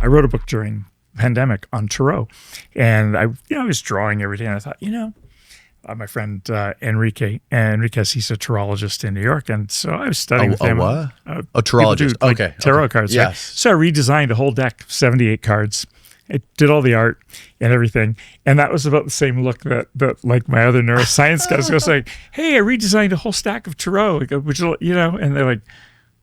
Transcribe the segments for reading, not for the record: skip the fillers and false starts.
I wrote a book during the pandemic on Tarot, and I was drawing every day, and I thought, my friend Enriquez, he's a tarologist in New York, and so I was studying with him. A tarologist, okay. Tarot cards, yes. Right? So I redesigned a whole deck of 78 cards. I did all the art and everything, and that was about the same look that like my other neuroscience guys was like, "Hey, I redesigned a whole stack of tarot." I go, "Would you, And they're like,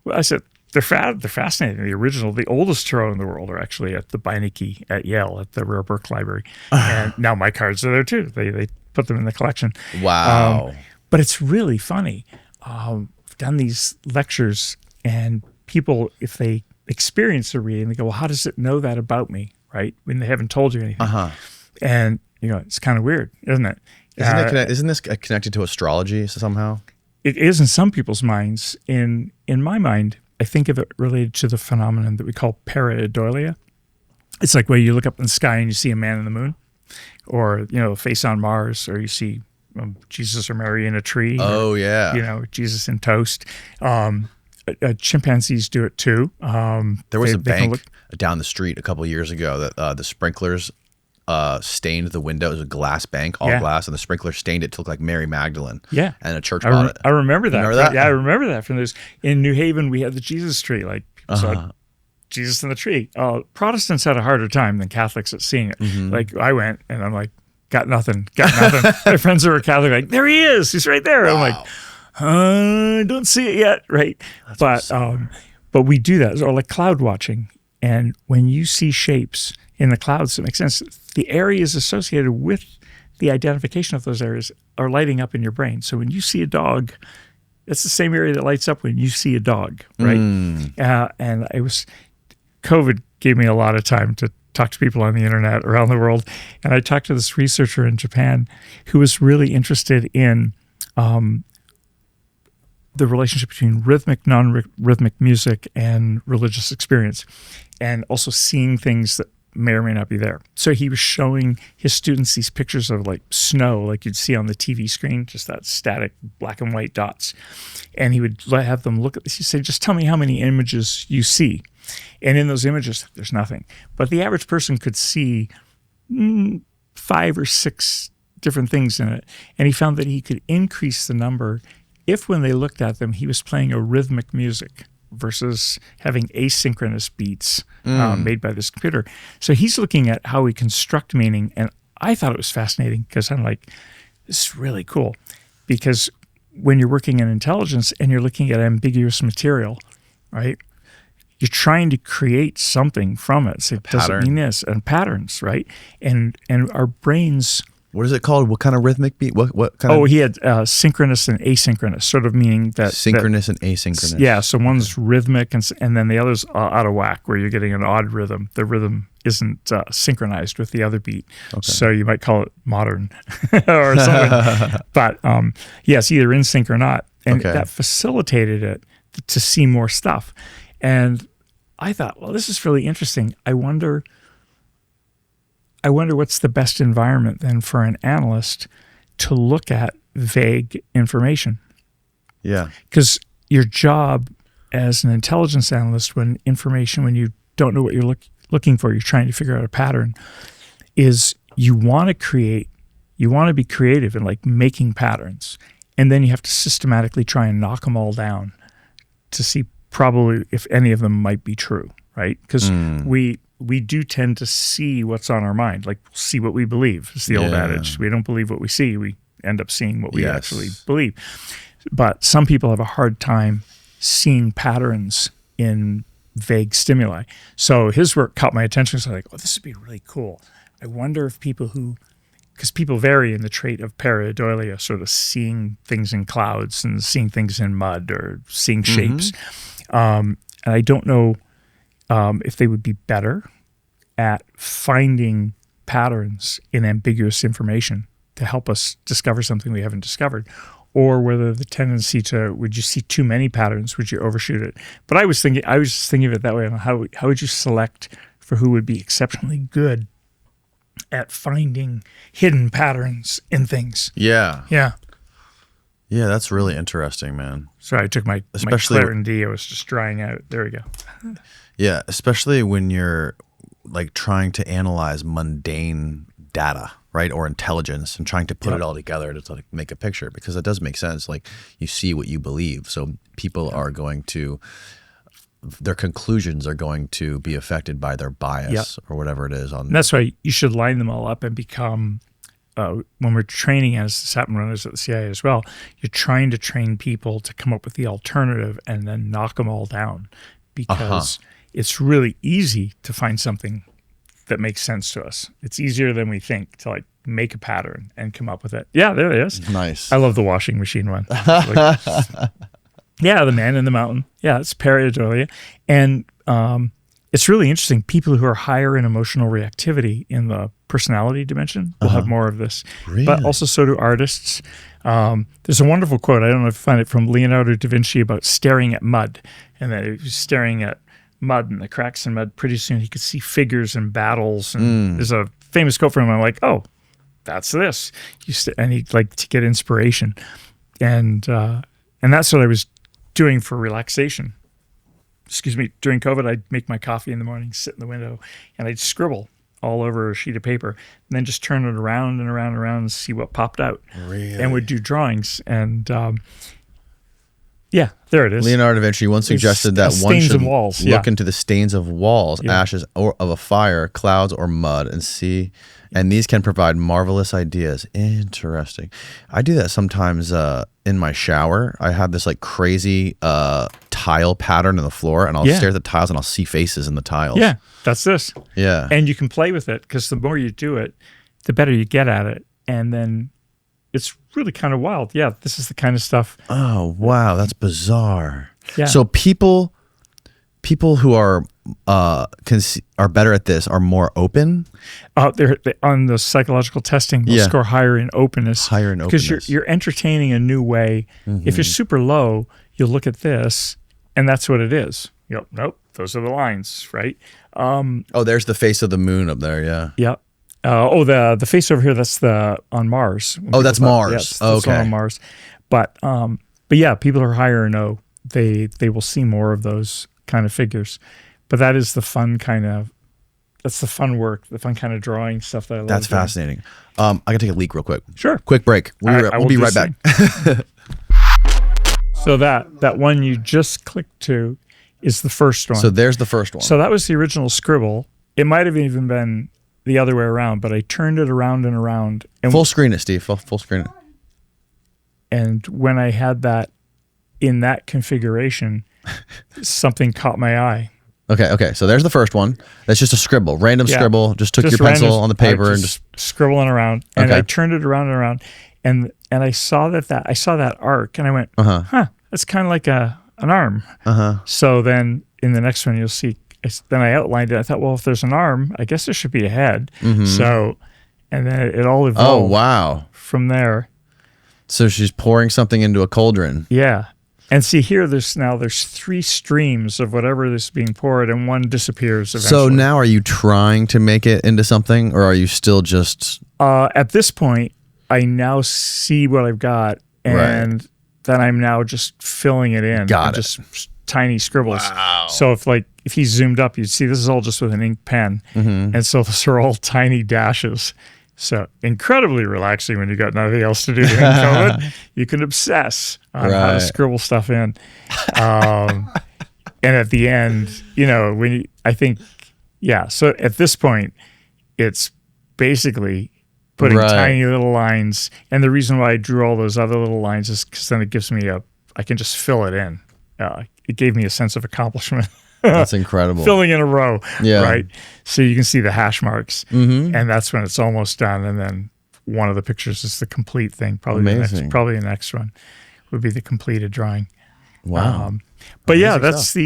"Well," I said, "They're fascinating. The oldest tarot in the world are actually at the Beinecke at Yale at the Rare Book Library, and now my cards are there too. They put them in the collection." Wow! But it's really funny. I've done these lectures, and people, if they experience a reading, they go, "Well, how does it know that about me?" Right? When they haven't told you anything. And, it's kind of weird, isn't it? Isn't this connected to astrology somehow? It is in some people's minds. In my mind, I think of it related to the phenomenon that we call pareidolia. It's like where you look up in the sky and you see a man in the moon, or, a face on Mars, or you see Jesus or Mary in a tree. Oh, yeah. Jesus in toast. Chimpanzees do it too. There was a bank down the street a couple of years ago that the sprinklers stained the window. It was a glass bank, all glass, and the sprinkler stained it to look like Mary Magdalene. Yeah. And a church bought it. I remember that. Remember that? Yeah, I remember that from this. In New Haven, we had the Jesus tree. Like, people saw Jesus in the tree. Protestants had a harder time than Catholics at seeing it. Like, I went, and I'm like, got nothing. My friends who were Catholic are like, there he is. He's right there. Wow. I'm like, I don't see it yet, right? But we do that, or like cloud watching. And when you see shapes in the clouds, it makes sense. The areas associated with the identification of those areas are lighting up in your brain. So when you see a dog, it's the same area that lights up when you see a dog, right? And COVID gave me a lot of time to talk to people on the internet around the world. And I talked to this researcher in Japan who was really interested in the relationship between rhythmic, non-rhythmic music and religious experience, and also seeing things that may or may not be there. So he was showing his students these pictures of like snow, like you'd see on the TV screen, just that static black and white dots. And he would have them look at this. He'd say, just tell me how many images you see. And in those images, there's nothing. But the average person could see 5 or 6 different things in it. And he found that he could increase the number if when they looked at them, he was playing a rhythmic music versus having asynchronous beats made by this computer. So he's looking at how we construct meaning. And I thought it was fascinating because I'm like, this is really cool. Because when you're working in intelligence and you're looking at ambiguous material, right, you're trying to create something from it. So it doesn't mean this. And patterns, right? And our brains... What is it called? What kind of rhythmic beat? What kind of? Oh, he had synchronous and asynchronous, sort of meaning that... Synchronous and asynchronous. Yeah, so one's rhythmic and then the other's out of whack, where you're getting an odd rhythm. The rhythm isn't synchronized with the other beat. Okay. So you might call it modern or something. But it's either in sync or not. And that facilitated it to see more stuff. And I thought, well, this is really interesting. I wonder what's the best environment then for an analyst to look at vague information. Yeah. Because your job as an intelligence analyst, when you don't know what you're looking for, you're trying to figure out a pattern, is you want to be creative in like making patterns. And then you have to systematically try and knock them all down to see probably if any of them might be true, right? Because we do tend to see what's on our mind, like see what we believe. It's the old adage. We don't believe what we see. We end up seeing what we actually believe. But some people have a hard time seeing patterns in vague stimuli. So his work caught my attention. So I was like, this would be really cool. I wonder if because people vary in the trait of pareidolia, sort of seeing things in clouds and seeing things in mud or seeing shapes. And I don't know if they would be better at finding patterns in ambiguous information to help us discover something we haven't discovered, or whether the tendency would you see too many patterns, would you overshoot it? But I was just thinking of it that way. How would you select for who would be exceptionally good at finding hidden patterns in things? Yeah. Yeah, that's really interesting, man. Sorry, I took my Claritin D. I was just drying out. There we go. Yeah, especially when you're like trying to analyze mundane data, right? Or intelligence, and trying to put it all together to like make a picture, because it does make sense. Like you see what you believe. So people are going to, their conclusions are going to be affected by their bias or whatever it is. And that's why you should line them all up and become, when we're training as SAPM runners at the CIA as well, you're trying to train people to come up with the alternative and then knock them all down, because it's really easy to find something that makes sense to us. It's easier than we think to like make a pattern and come up with it. Yeah, there it is. Nice. I love the washing machine one. Yeah, the man in the mountain. Yeah, it's pareidolia. And it's really interesting. People who are higher in emotional reactivity in the personality dimension will have more of this. Really? But also so do artists. There's a wonderful quote, I don't know if you find it, from Leonardo da Vinci about staring at mud. And that he was staring at mud and the cracks in mud. Pretty soon he could see figures and battles. And there's a famous quote from him. I'm like, oh, that's this. And he'd like to get inspiration. And that's what I was doing for relaxation. Excuse me, during COVID, I'd make my coffee in the morning, sit in the window, and I'd scribble all over a sheet of paper, and then just turn it around and around and around and see what popped out. Really? And would do drawings. And yeah, there it is. Leonardo da Vinci once suggested that one should walls. look into the stains of walls, ashes of a fire, clouds, or mud, and see. And these can provide marvelous ideas. Interesting. I do that sometimes in my shower. I have this like crazy tile pattern in the floor, and I'll stare at the tiles and I'll see faces in the tiles. Yeah, that's this. Yeah. And you can play with it, because the more you do it, the better you get at it. And then it's really kind of wild. Yeah, this is the kind of stuff. Oh, wow. That's bizarre. Yeah. So people who are better at this are more open. They're on the psychological testing, they'll score higher in openness. Higher in openness. Because you're entertaining a new way. If you're super low, you'll look at this, and that's what it is. Nope, those are the lines, right? Oh, there's the face of the moon up there, yeah. Yeah. The face over here, that's on Mars. Oh, that's Mars. Yes, that's on Mars. But yeah, people who are higher in O, they will see more of those kind of figures. But that is the fun kind of, that's the fun work, the fun kind of drawing stuff that I love. That's fascinating. I got to take a leak real quick. Sure. Quick break. We'll be right back. So that one you just clicked to is the first one. So there's the first one. So that was the original scribble. It might have even been the other way around, but I turned it around and around. And full screen it, Steve. Full screen it. And when I had that in that configuration, something caught my eye. Okay. So there's the first one. That's just a scribble, random scribble. Just took your pencil on the paper and just scribbling around. And I turned it around and around, and I saw that arc, and I went, that's kind of like an arm. So then in the next one, you'll see. Then I outlined it. I thought, well, if there's an arm, I guess there should be a head. So, and then it all evolved. Oh, wow! From there. So she's pouring something into a cauldron. Yeah. And see here, there's 3 streams of whatever is being poured, and one disappears eventually. So now are you trying to make it into something, or are you still just... At this point, I now see what I've got, and then I'm now just filling it in. Got it. Just tiny scribbles. Wow. So if he zoomed up, you'd see this is all just with an ink pen. And so those are all tiny dashes. So incredibly relaxing when you got nothing else to do during COVID. You can obsess on how to scribble stuff in. And at the end, so at this point, it's basically putting tiny little lines. And the reason why I drew all those other little lines is because then it gives me I can just fill it in. It gave me a sense of accomplishment. That's incredible. Filling in a row, right? So you can see the hash marks, and that's when it's almost done. And then one of the pictures is the complete thing. Probably the next one would be the completed drawing. Wow! But amazing that's stuff.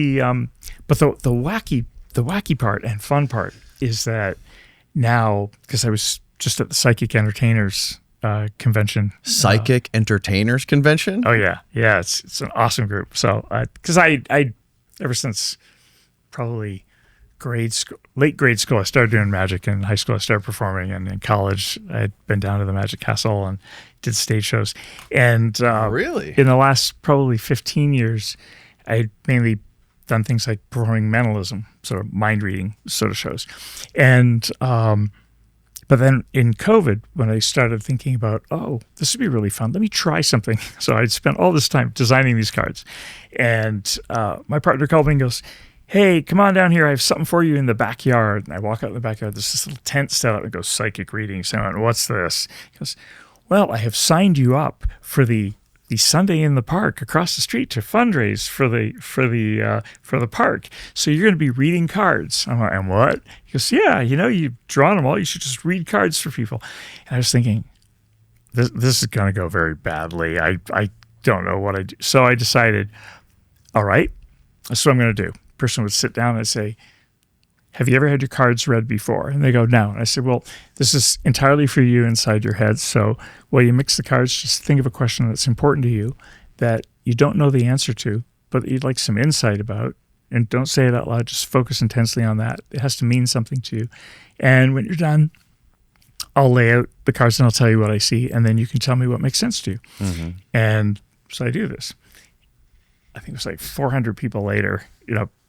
The wacky part and fun part is that now, because I was just at the Psychic Entertainers convention. Psychic Entertainers Convention? Oh yeah, it's an awesome group. So because I ever since probably late grade school, I started doing magic. In high school, I started performing, and in college, I had been down to the Magic Castle and did stage shows. And really, in the last probably 15 years, I mainly done things like performing mentalism, sort of mind reading sort of shows. And but then in COVID, when I started thinking about, oh, this would be really fun, let me try something. So I spent all this time designing these cards. And my partner called me and goes, hey, come on down here. I have something for you in the backyard. And I walk out in the backyard. There's this little tent set up and goes, psychic reading. So I went, what's this? He goes, well, I have signed you up for the Sunday in the park across the street to fundraise for the park. So you're going to be reading cards. I'm like, and what? He goes, yeah, you've drawn them all. You should just read cards for people. And I was thinking, this is going to go very badly. I don't know what I do. So I decided, all right, that's what I'm going to do. The person would sit down and I'd say, have you ever had your cards read before? And they go, no. And I said, well, this is entirely for you inside your head. So while you mix the cards, just think of a question that's important to you that you don't know the answer to, but that you'd like some insight about. And don't say it out loud. Just focus intensely on that. It has to mean something to you. And when you're done, I'll lay out the cards and I'll tell you what I see. And then you can tell me what makes sense to you. Mm-hmm. And so I do this. I think it was like 400 people later,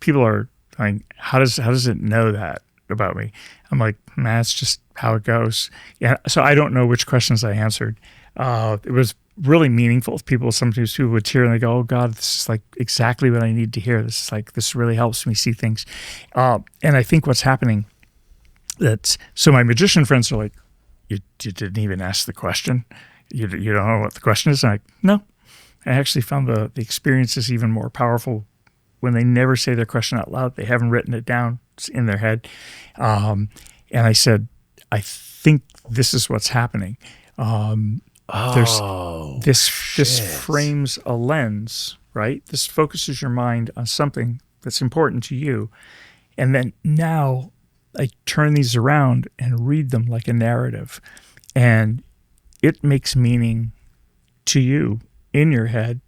people are going, how does it know that about me? I'm like, nah, it's just how it goes. Yeah. So I don't know which questions I answered. It was really meaningful. Sometimes people would tear and they go, oh God, this is like exactly what I need to hear. This really helps me see things. And I think what's happening so my magician friends are like, you didn't even ask the question. You don't know what the question is. I'm like, no. I actually found the experience is even more powerful when they never say their question out loud. They haven't written it down. It's in their head. And I said, I think this is what's happening. This frames a lens, right? This focuses your mind on something that's important to you. And then now I turn these around and read them like a narrative. And it makes meaning to you in your head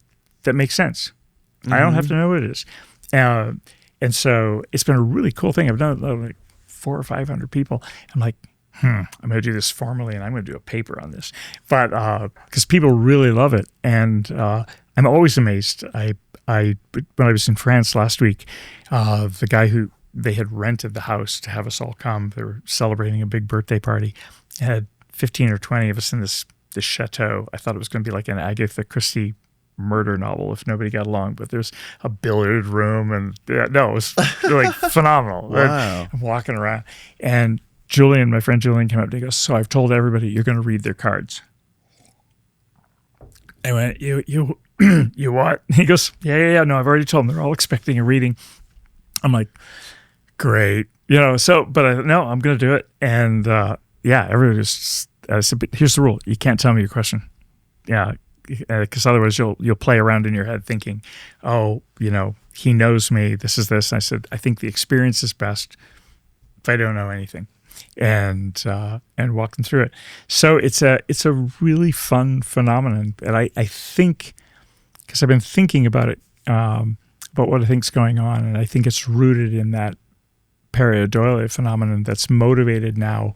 that makes sense. Mm-hmm. I don't have to know what it is. And so it's been a really cool thing. I've done it like 400 or 500 people. I'm like, I'm going to do this formally and I'm going to do a paper on this. But because people really love it. And I'm always amazed. When I was in France last week, the guy who they had rented the house to have us all come, they were celebrating a big birthday party. It had 15 or 20 of us in this chateau. I thought it was going to be like an Agatha Christie murder novel if nobody got along, but there's a billiard room and it was like phenomenal. Wow. I'm walking around and my friend Julian came up and he goes, so I've told everybody you're going to read their cards. I went, you what? He goes, yeah. No, I've already told them. They're all expecting a reading. I'm like, great. But I'm going to do it. And everybody was, I said, but here's the rule. You can't tell me your question. Yeah. Because otherwise you'll play around in your head thinking, oh, he knows me. This is this. And I said, I think the experience is best if I don't know anything, and walk them through it. So it's a really fun phenomenon, and I think because I've been thinking about it, about what I think's going on, and I think it's rooted in that pareidolia phenomenon that's motivated now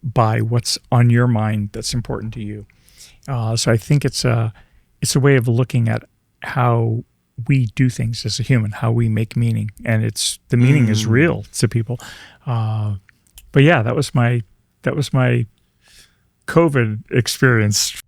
by what's on your mind that's important to you. So I think it's a way of looking at how we do things as a human, how we make meaning, and the meaning is real to people. But yeah, that was my COVID experience.